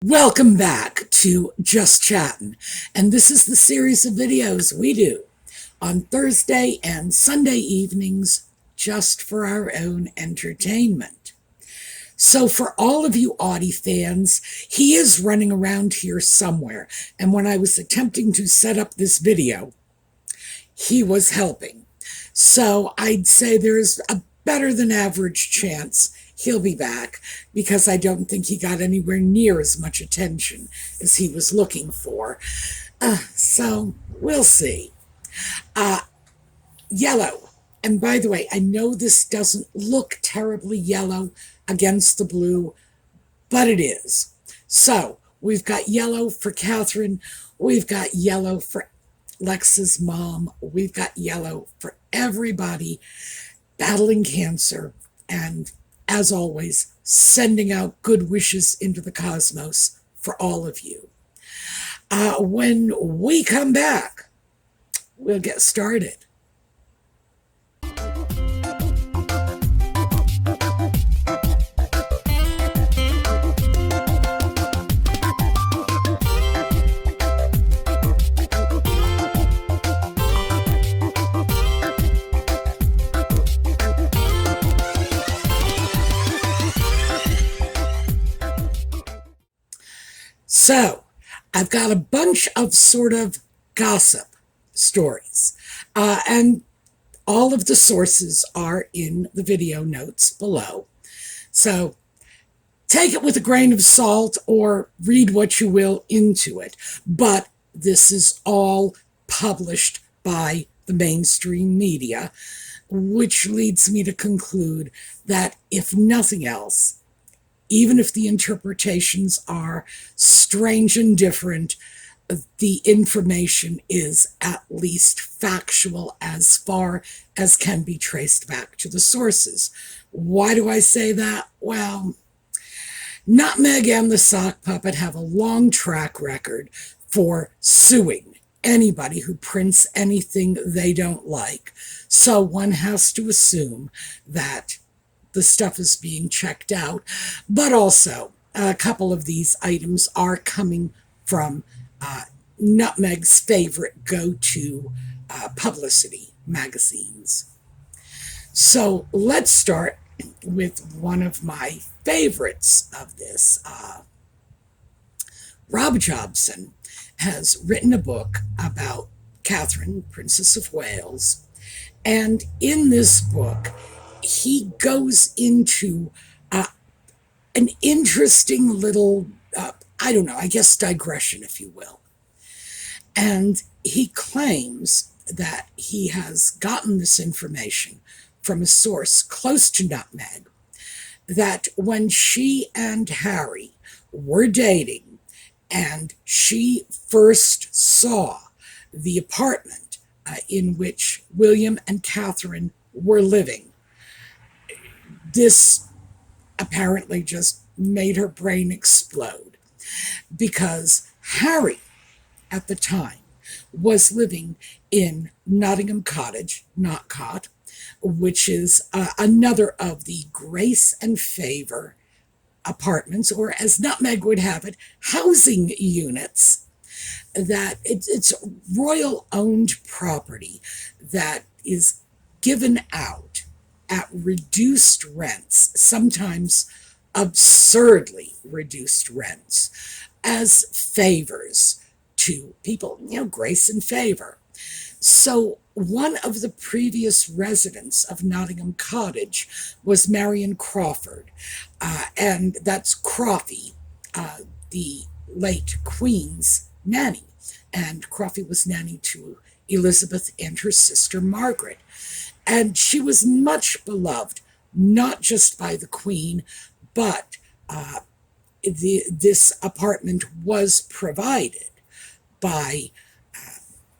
Welcome back to Just Chattin', and this is the series of videos we do on Thursday and Sunday evenings just for our own entertainment. So for all of you Audie fans, he is running around here somewhere, and when I was attempting to set up this video, he was helping. So I'd say there's a better than average chance he'll be back, because I don't think he got anywhere near as much attention as he was looking for. So we'll see. Yellow. And by the way, I know this doesn't look terribly yellow against the blue, but it is. So we've got yellow for Catherine. We've got yellow for Lex's mom. We've got yellow for everybody battling cancer, and as always, sending out good wishes into the cosmos for all of you. When we come back, we'll get started. So, I've got a bunch of sort of gossip stories, and all of the sources are in the video notes below. So, take it with a grain of salt or read what you will into it. But this is all published by the mainstream media, which leads me to conclude that if nothing else, even if the interpretations are strange and different, the information is at least factual as far as can be traced back to the sources. Why do I say that? Well, Nutmeg and the Sock Puppet have a long track record for suing anybody who prints anything they don't like. So one has to assume that the stuff is being checked out, but also a couple of these items are coming from Nutmeg's favorite go-to publicity magazines. So let's start with one of my favorites of this. Rob Jobson has written a book about Catherine, Princess of Wales, and in this book, he goes into an interesting little, I don't know, I guess digression, if you will. And he claims that he has gotten this information from a source close to Nutmeg, that when she and Harry were dating and she first saw the apartment in which William and Catherine were living, this apparently just made her brain explode, because Harry, at the time, was living in Nottingham Cottage, not Cot, which is another of the Grace and Favor apartments, or as Nutmeg would have it, housing units. That it's royal-owned property that is given out at reduced rents, sometimes absurdly reduced rents, as favors to people, grace and favor. So one of the previous residents of Nottingham Cottage was Marion Crawford, and that's Crawfie, the late Queen's nanny. And Crawfie was nanny to Elizabeth and her sister Margaret. And she was much beloved, not just by the Queen, but this apartment was provided by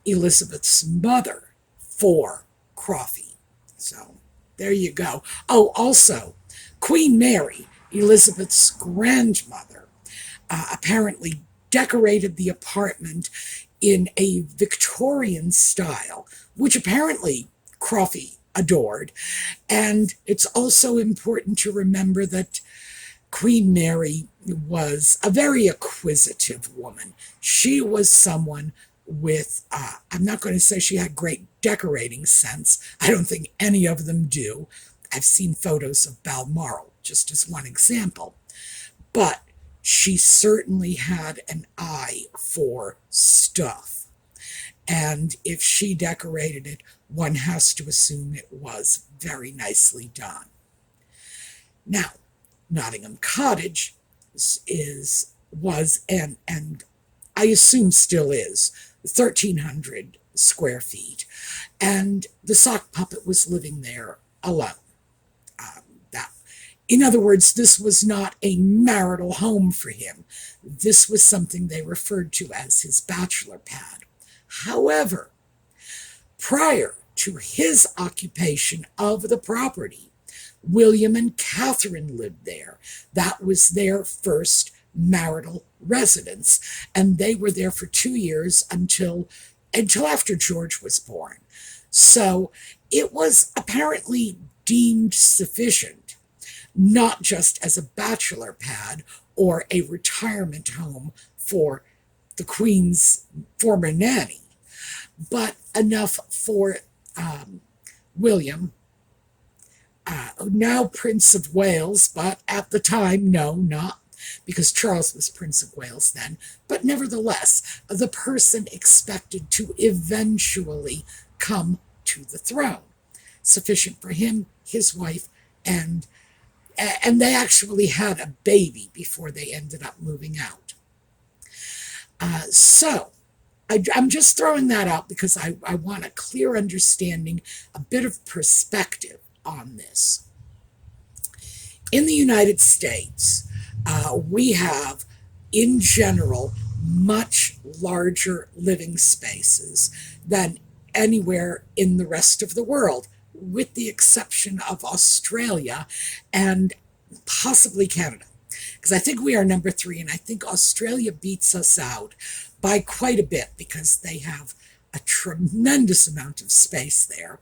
Elizabeth's mother for Crawfie. So there you go. Oh, also, Queen Mary, Elizabeth's grandmother, apparently decorated the apartment in a Victorian style, which apparently Crawfie adored. And it's also important to remember that Queen Mary was a very acquisitive woman. She was someone with, I'm not going to say she had great decorating sense. I don't think any of them do. I've seen photos of Balmoral, just as one example. But she certainly had an eye for stuff. And if she decorated it, one has to assume it was very nicely done. Now, Nottingham Cottage was and I assume still is 1,300 square feet, and the sock puppet was living there alone. That, in other words, this was not a marital home for him. This was something they referred to as his bachelor pad. However, prior to his occupation of the property, William and Catherine lived there. That was their first marital residence, and they were there for 2 years until after George was born. So it was apparently deemed sufficient, not just as a bachelor pad or a retirement home for the Queen's former nanny, but enough for William, now Prince of Wales, but at the time, no, not because Charles was Prince of Wales then, but nevertheless, the person expected to eventually come to the throne. Sufficient for him, his wife, and they actually had a baby before they ended up moving out. So I'm just throwing that out because I want a clear understanding, a bit of perspective on this. In the United States, we have, in general, much larger living spaces than anywhere in the rest of the world, with the exception of Australia and possibly Canada. Because I think we are number 3, and I think Australia beats us out by quite a bit because they have a tremendous amount of space there.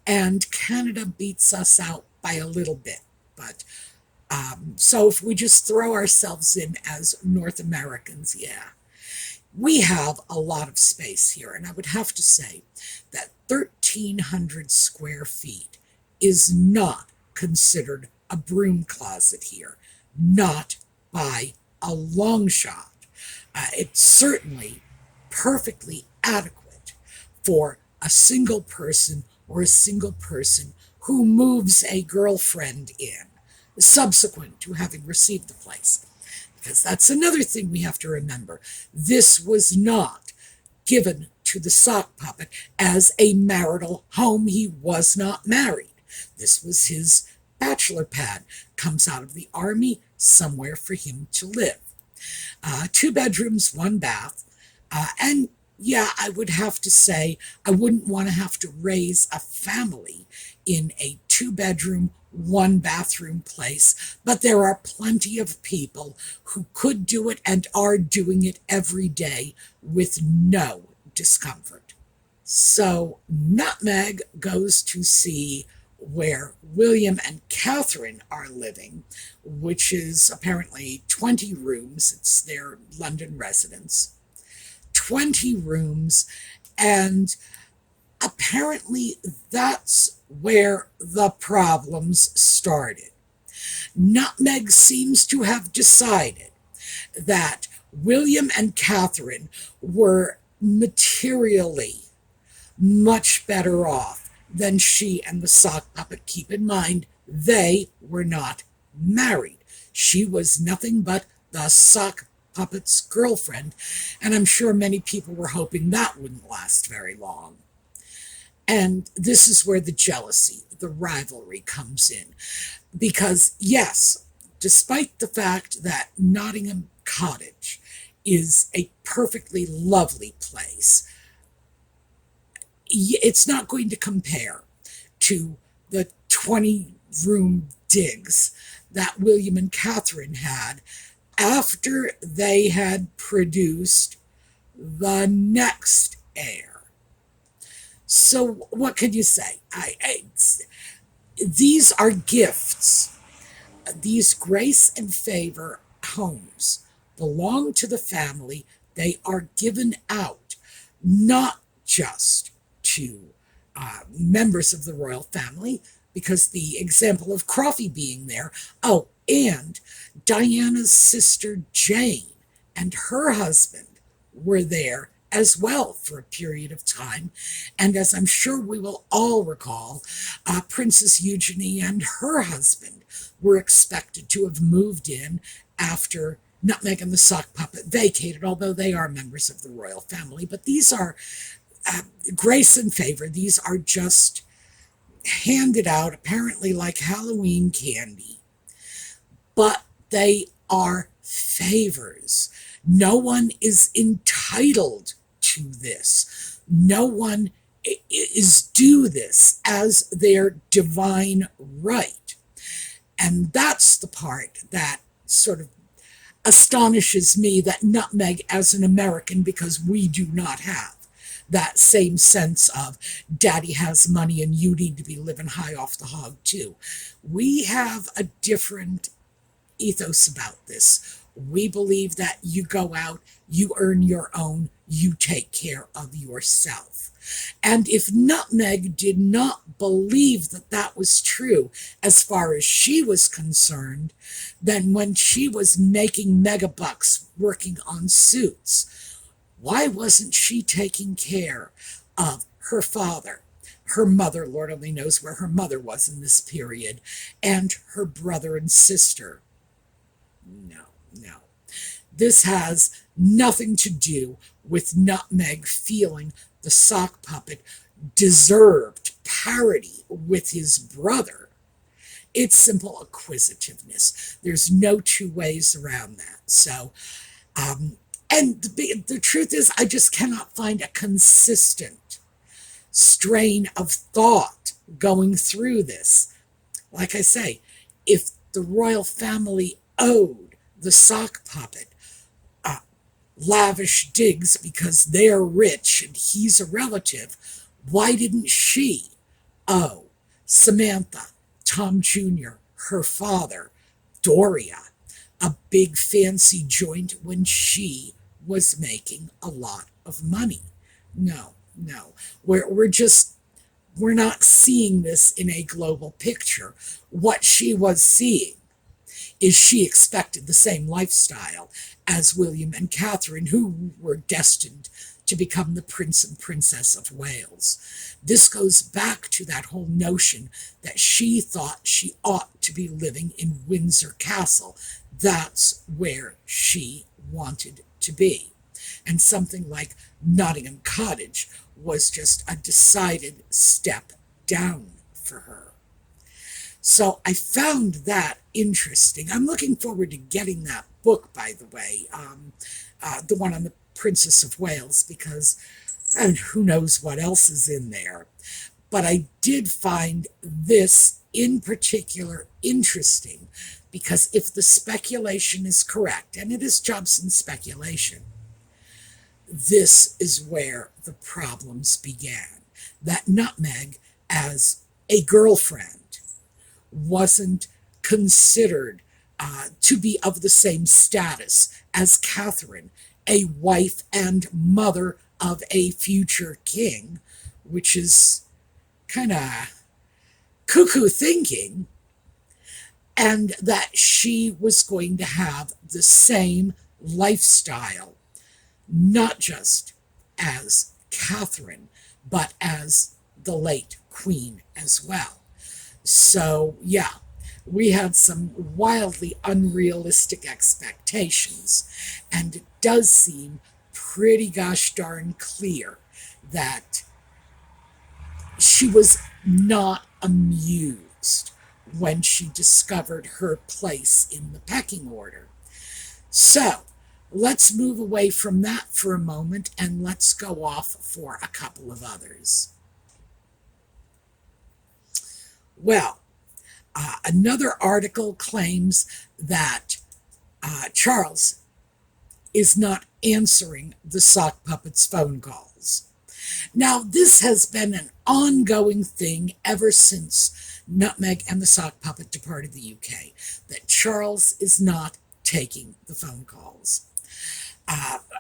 And Canada beats us out by a little bit. But so if we just throw ourselves in as North Americans, yeah, we have a lot of space here. And I would have to say that 1,300 square feet is not considered a broom closet here, not by a long shot. It's certainly perfectly adequate for a single person or a single person who moves a girlfriend in, subsequent to having received the place. Because that's another thing we have to remember. This was not given to the sock puppet as a marital home. He was not married. This was his bachelor pad. Comes out of the army, somewhere for him to live. 2 bedrooms, 1 bath. And yeah, I would have to say I wouldn't want to have to raise a family in a 2-bedroom, 1-bathroom place, but there are plenty of people who could do it and are doing it every day with no discomfort. So Nutmeg goes to see where William and Catherine are living, which is apparently 20 rooms. It's their London residence. 20 rooms, and apparently that's where the problems started. Nutmeg seems to have decided that William and Catherine were materially much better off than she and the sock puppet. Keep in mind, they were not married. She was nothing but the sock puppet's girlfriend, and I'm sure many people were hoping that wouldn't last very long. And this is where the jealousy, the rivalry comes in. Because, yes, despite the fact that Nottingham Cottage is a perfectly lovely place, it's not going to compare to the 20-room digs that William and Catherine had after they had produced the next heir. So what can you say? These are gifts These grace and favor homes belong to the family. They are given out not just to members of the royal family, because the example of Crawfie being there. Oh, and Diana's sister Jane and her husband were there as well for a period of time. And as I'm sure we will all recall, Princess Eugenie and her husband were expected to have moved in after Nutmeg and the Sock Puppet vacated, although they are members of the royal family. But these are grace and favor. These are just handed out, apparently like Halloween candy. But they are favors. No one is entitled to this. No one is due this as their divine right. And that's the part that sort of astonishes me, that Nutmeg as an American, because we do not have that same sense of daddy has money and you need to be living high off the hog too. We have a different ethos about this. We believe that you go out, you earn your own, you take care of yourself. And if Nutmeg did not believe that that was true as far as she was concerned, then when she was making megabucks working on suits, why wasn't she taking care of her father, her mother? Lord only knows where her mother was in this period, and her brother and sister. No. This has nothing to do with Nutmeg feeling the sock puppet deserved parity with his brother. It's simple acquisitiveness. There's no two ways around that. So, and the truth is, I just cannot find a consistent strain of thought going through this. Like I say, if the royal family owed the sock puppet lavish digs because they're rich and he's a relative, why didn't she owe Samantha, Tom Jr., her father, Doria, a big fancy joint when she was making a lot of money? No. We're not seeing this in a global picture. What she was seeing is she expected the same lifestyle as William and Catherine, who were destined to become the Prince and Princess of Wales. This goes back to that whole notion that she thought she ought to be living in Windsor Castle. That's where she wanted to be. And something like Nottingham Cottage was just a decided step down for her. So I found that interesting. I'm looking forward to getting that book, by the way, the one on the Princess of Wales, because who knows what else is in there. But I did find this in particular interesting, because if the speculation is correct, and it is Jobson's speculation, this is where the problems began. That Nutmeg, as a girlfriend, wasn't considered to be of the same status as Catherine, a wife and mother of a future king, which is kind of cuckoo thinking, and that she was going to have the same lifestyle, not just as Catherine, but as the late Queen as well. So, yeah, we had some wildly unrealistic expectations, and it does seem pretty gosh darn clear that she was not amused when she discovered her place in the pecking order. So, let's move away from that for a moment, and let's go off for a couple of others. Well, another article claims that Charles is not answering the sock puppet's phone calls. Now, this has been an ongoing thing ever since Nutmeg and the sock puppet departed the UK, that Charles is not taking the phone calls.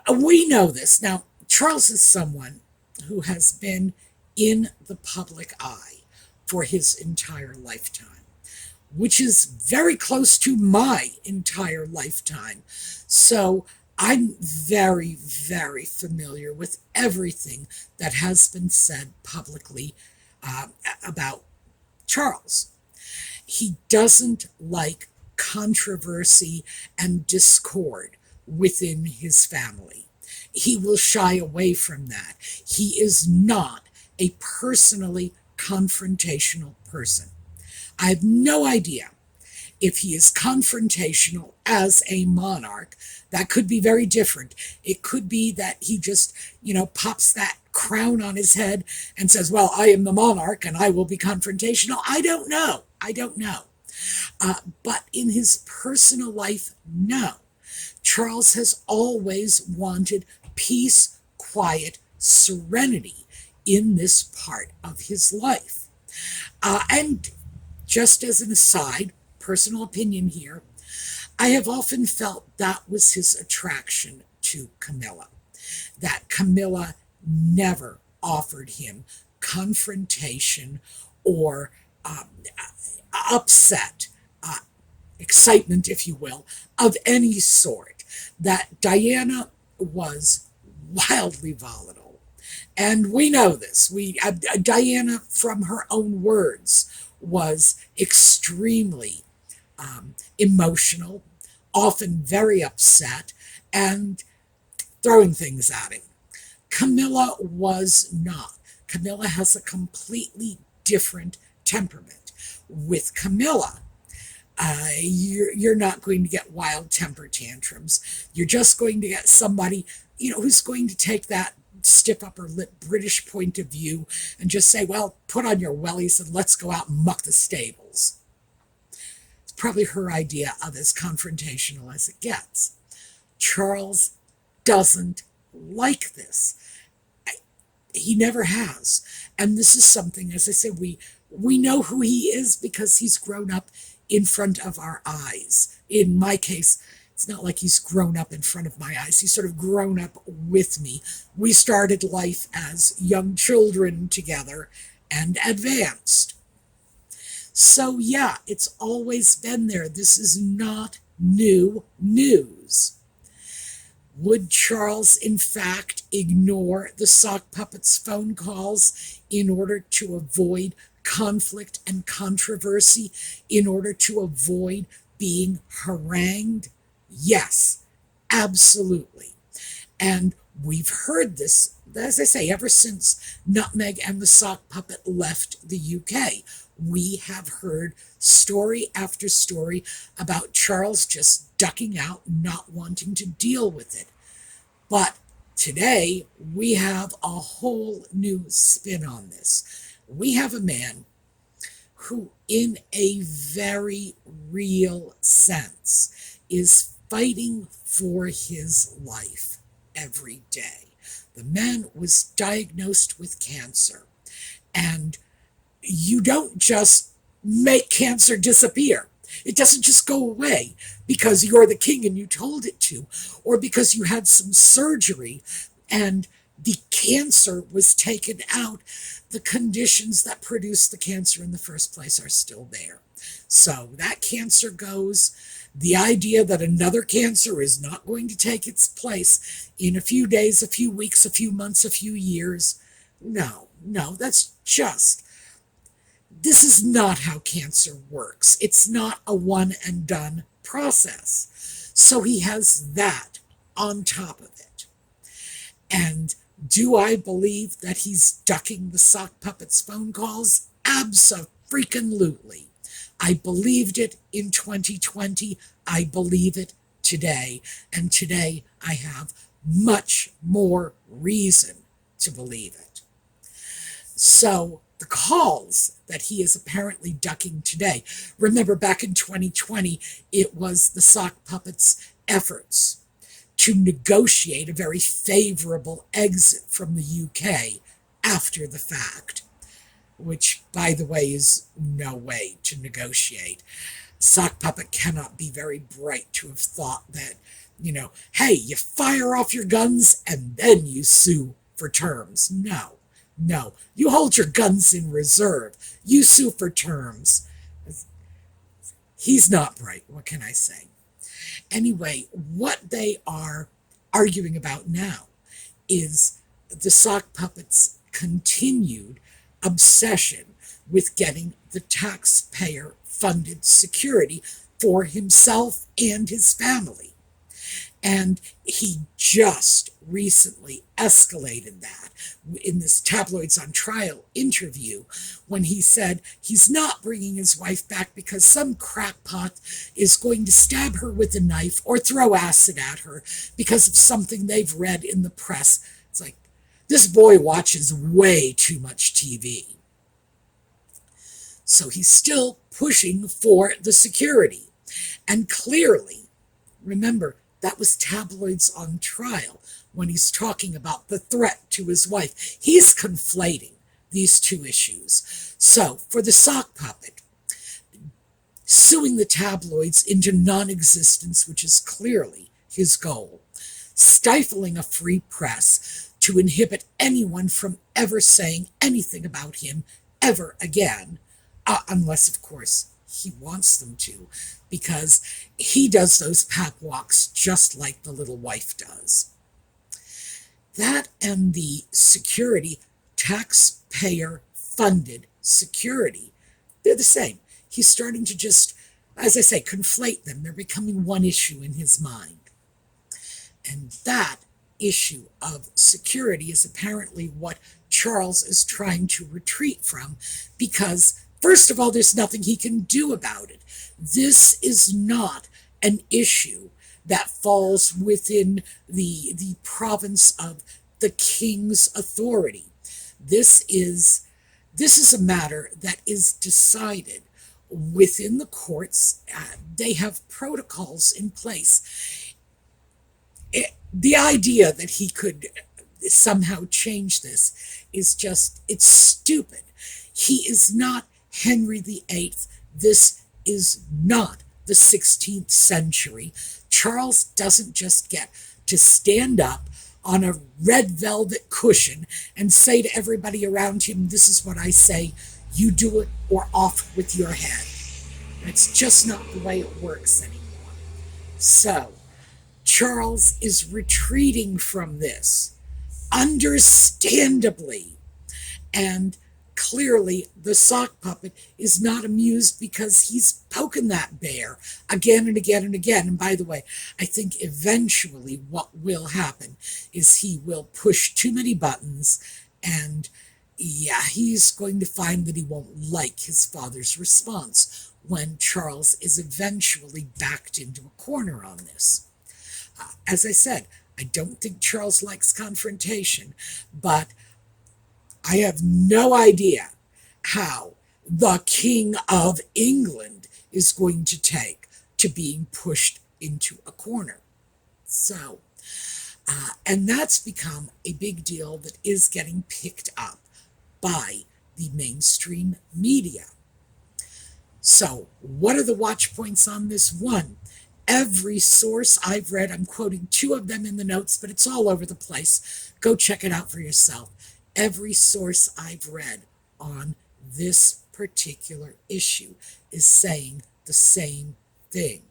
We know this. Now, Charles is someone who has been in the public eye for his entire lifetime, which is very close to my entire lifetime. So I'm very, very familiar with everything that has been said publicly about Charles. He doesn't like controversy and discord within his family. He will shy away from that. He is not a personally confrontational person. I have no idea if he is confrontational as a monarch. That could be very different. It could be that he just, pops that crown on his head and says, well, I am the monarch and I will be confrontational. I don't know. But in his personal life, no. Charles has always wanted peace, quiet, serenity in this part of his life. And just as an aside, personal opinion here, I have often felt that was his attraction to Camilla, that Camilla never offered him confrontation or upset, excitement, if you will, of any sort, that Diana was wildly volatile. And we know this. Diana, from her own words, was extremely emotional, often very upset, and throwing things at him. Camilla was not. Camilla has a completely different temperament. With Camilla, you're not going to get wild temper tantrums. You're just going to get somebody, who's going to take that stiff upper lip British point of view and just say, well, put on your wellies and let's go out and muck the stables. It's probably her idea of as confrontational as it gets. Charles doesn't like this. He never has. And this is something, as I said, we know who he is because he's grown up in front of our eyes. In my case, it's not like he's grown up in front of my eyes. He's sort of grown up with me. We started life as young children together and advanced. So yeah, it's always been there. This is not new news. Would Charles, in fact, ignore the sock puppet's phone calls in order to avoid conflict and controversy, in order to avoid being harangued? Yes, absolutely. And we've heard this, as I say, ever since Nutmeg and the sock puppet left the UK. We have heard story after story about Charles just ducking out, not wanting to deal with it. But today, we have a whole new spin on this. We have a man who, in a very real sense, is fighting for his life every day. The man was diagnosed with cancer, and you don't just make cancer disappear. It doesn't just go away because you're the king and you told it to, or because you had some surgery and the cancer was taken out. The conditions that produced the cancer in the first place are still there. So that cancer goes. The idea that another cancer is not going to take its place in a few days, a few weeks, a few months, a few years, no, this is not how cancer works. It's not a one and done process. So he has that on top of it. And do I believe that he's ducking the sock puppet's phone calls? Abso-freaking-lutely. I believed it in 2020. I believe it today. And today I have much more reason to believe it. So the calls that he is apparently ducking today. Remember, back in 2020, it was the sock puppet's efforts to negotiate a very favorable exit from the UK after the fact. which, by the way, is no way to negotiate. Sock puppet cannot be very bright to have thought that, hey, you fire off your guns and then you sue for terms. No, no. You hold your guns in reserve. You sue for terms. He's not bright. What can I say? Anyway, what they are arguing about now is the sock puppet's continued obsession with getting the taxpayer funded security for himself and his family. And he just recently escalated that in this Tabloids on Trial interview when he said he's not bringing his wife back because some crackpot is going to stab her with a knife or throw acid at her because of something they've read in the press. It's like, this boy watches way too much TV. So he's still pushing for the security. And clearly, remember, that was Tabloids on Trial when he's talking about the threat to his wife. He's conflating these two issues. So, for the sock puppet, suing the tabloids into non-existence, which is clearly his goal, stifling a free press to inhibit anyone from ever saying anything about him ever again, unless, of course, he wants them to, because he does those pap walks just like the little wife does. That and the security, taxpayer-funded security, they're the same. He's starting to just, as I say, conflate them. They're becoming one issue in his mind. And that issue of security is apparently what Charles is trying to retreat from because, first of all, there's nothing he can do about it. This is not an issue that falls within the province of the king's authority. This is a matter that is decided within the courts. They have protocols in place. The idea that he could somehow change this is just, it's stupid. He is not Henry VIII. This is not the 16th century. Charles doesn't just get to stand up on a red velvet cushion and say to everybody around him, this is what I say, you do it or off with your head. That's just not the way it works anymore. So, Charles is retreating from this, understandably, and clearly the sock puppet is not amused because he's poking that bear again and again and again. And by the way, I think eventually what will happen is he will push too many buttons and he's going to find that he won't like his father's response when Charles is eventually backed into a corner on this. As I said, I don't think Charles likes confrontation, but I have no idea how the King of England is going to take to being pushed into a corner. So, and that's become a big deal that is getting picked up by the mainstream media. So, what are the watch points on this? One, every source I've read, I'm quoting two of them in the notes, but it's all over the place. Go check it out for yourself. Every source I've read on this particular issue is saying the same thing.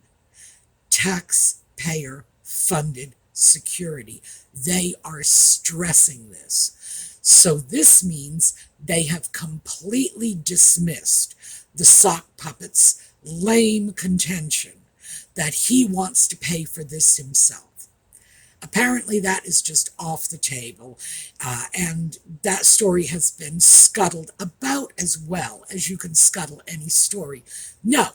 Taxpayer-funded security. They are stressing this. So this means they have completely dismissed the sock puppet's lame contention that he wants to pay for this himself. Apparently that is just off the table, and that story has been scuttled about as well as you can scuttle any story. No,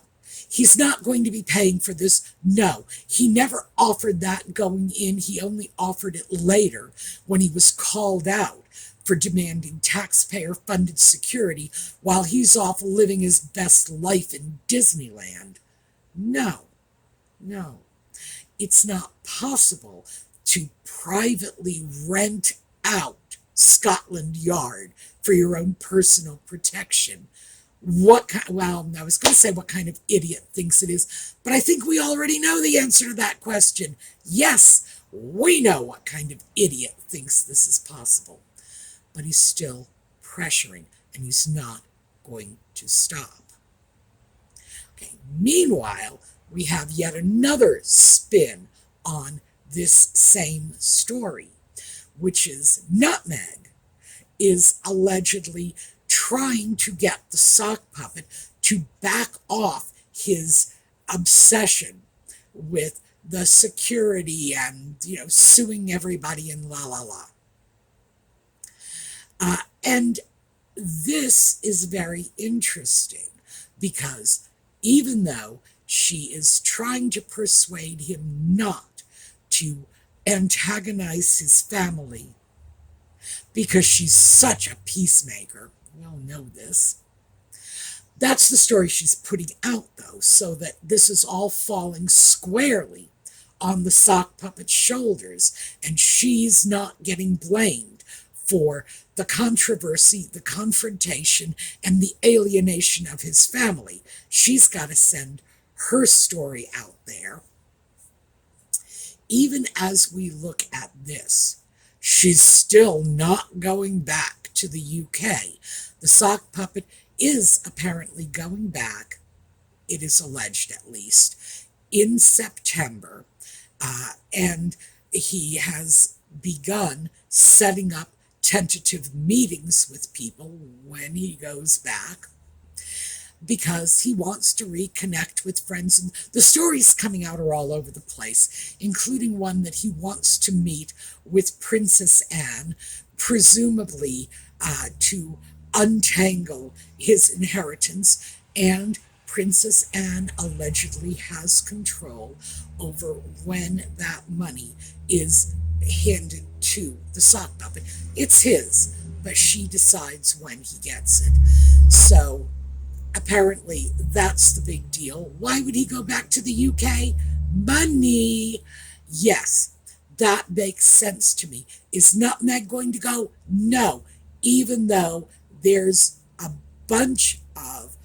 he's not going to be paying for this. No, he never offered that going in. He only offered it later when he was called out for demanding taxpayer-funded security while he's off living his best life in Disneyland. No. It's not possible to privately rent out Scotland Yard for your own personal protection. What kind, well, I was going to say what kind of idiot thinks it is, but I think we already know the answer to that question. Yes, we know what kind of idiot thinks this is possible, but he's still pressuring, and he's not going to stop. Okay, meanwhile, we have yet another spin on this same story, which is Nutmeg is allegedly trying to get the sock puppet to back off his obsession with the security and, suing everybody and la la la. And this is very interesting because even though she is trying to persuade him not to antagonize his family because she's such a peacemaker, we all know this. That's the story she's putting out, though, so that this is all falling squarely on the sock puppet's shoulders, and she's not getting blamed for the controversy, the confrontation, and the alienation of his family. She's got to send her story out there. Even as we look at this, she's still not going back to the UK. The sock puppet is apparently going back, it is alleged at least, in September, and he has begun setting up tentative meetings with people when he goes back because he wants to reconnect with friends. And the stories coming out are all over the place, including one that he wants to meet with Princess Anne, presumably to untangle his inheritance. And Princess Anne allegedly has control over when that money is handed to the sock puppet. It's his, but she decides when he gets it. So apparently that's the big deal. Why would he go back to the UK? Money. Yes, that makes sense to me. Is Nutmeg going to go? No, even though there's a bunch of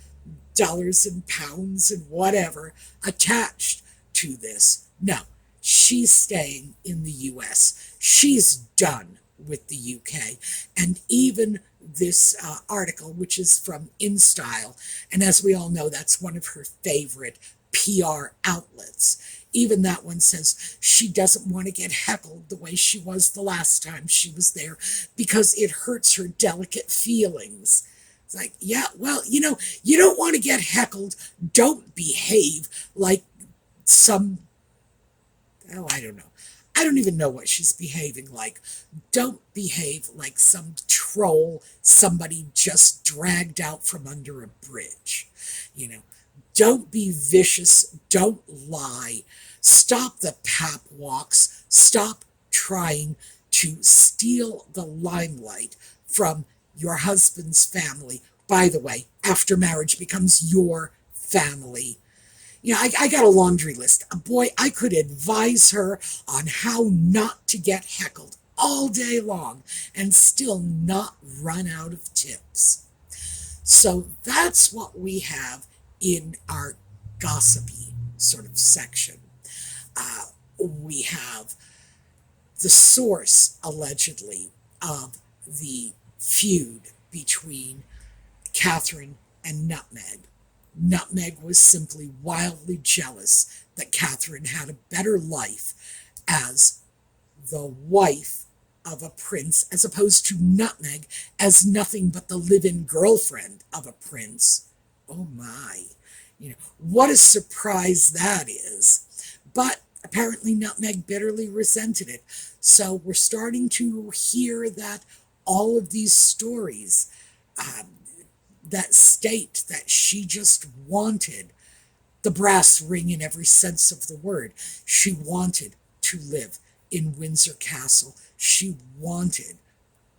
dollars and pounds and whatever attached to this. No, she's staying in the US. She's done with the UK. And even this article, which is from InStyle, and as we all know, that's one of her favorite PR outlets. Even that one says she doesn't want to get heckled the way she was the last time she was there because it hurts her delicate feelings. It's like, yeah, well, you don't want to get heckled. Don't behave like some, oh, I don't know. I don't even know what she's behaving like. Don't behave like some troll somebody just dragged out from under a bridge. Don't be vicious. Don't lie. Stop the pap walks. Stop trying to steal the limelight from your husband's family. By the way, after marriage becomes your family. I got a laundry list. Boy, I could advise her on how not to get heckled all day long and still not run out of tips. So that's what we have in our gossipy sort of section. We have the source, allegedly, of the feud between Catherine and Nutmeg. Nutmeg was simply wildly jealous that Catherine had a better life as the wife of a prince, as opposed to Nutmeg as nothing but the live-in girlfriend of a prince. Oh my, what a surprise that is. But apparently Nutmeg bitterly resented it. So we're starting to hear that all of these stories that state that she just wanted the brass ring in every sense of the word. She wanted to live in Windsor Castle. She wanted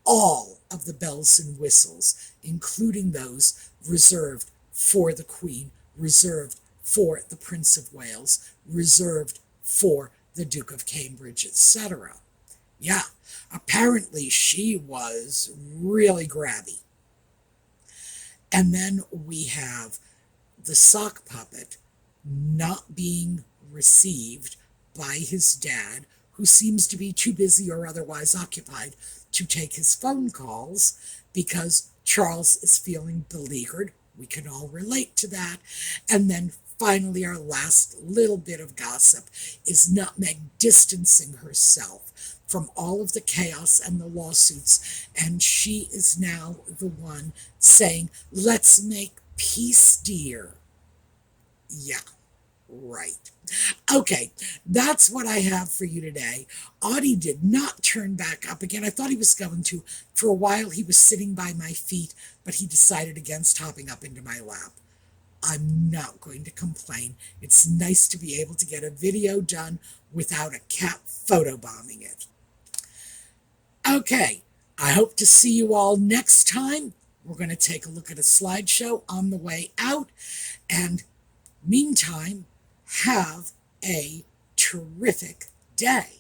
all of the bells and whistles, including those reserved for the Queen, reserved for the Prince of Wales, reserved for the Duke of Cambridge, etc. Yeah, apparently she was really grabby. And then we have the sock puppet not being received by his dad, who seems to be too busy or otherwise occupied to take his phone calls because Charles is feeling beleaguered. We can all relate to that. And then finally, our last little bit of gossip is Nutmeg distancing herself from all of the chaos and the lawsuits. And she is now the one saying, let's make peace, dear. Yeah, right. Okay, that's what I have for you today. Audie did not turn back up again. I thought he was going to. For a while, he was sitting by my feet, but he decided against hopping up into my lap. I'm not going to complain. It's nice to be able to get a video done without a cat photobombing it. Okay, I hope to see you all next time. We're going to take a look at a slideshow on the way out. And meantime, have a terrific day.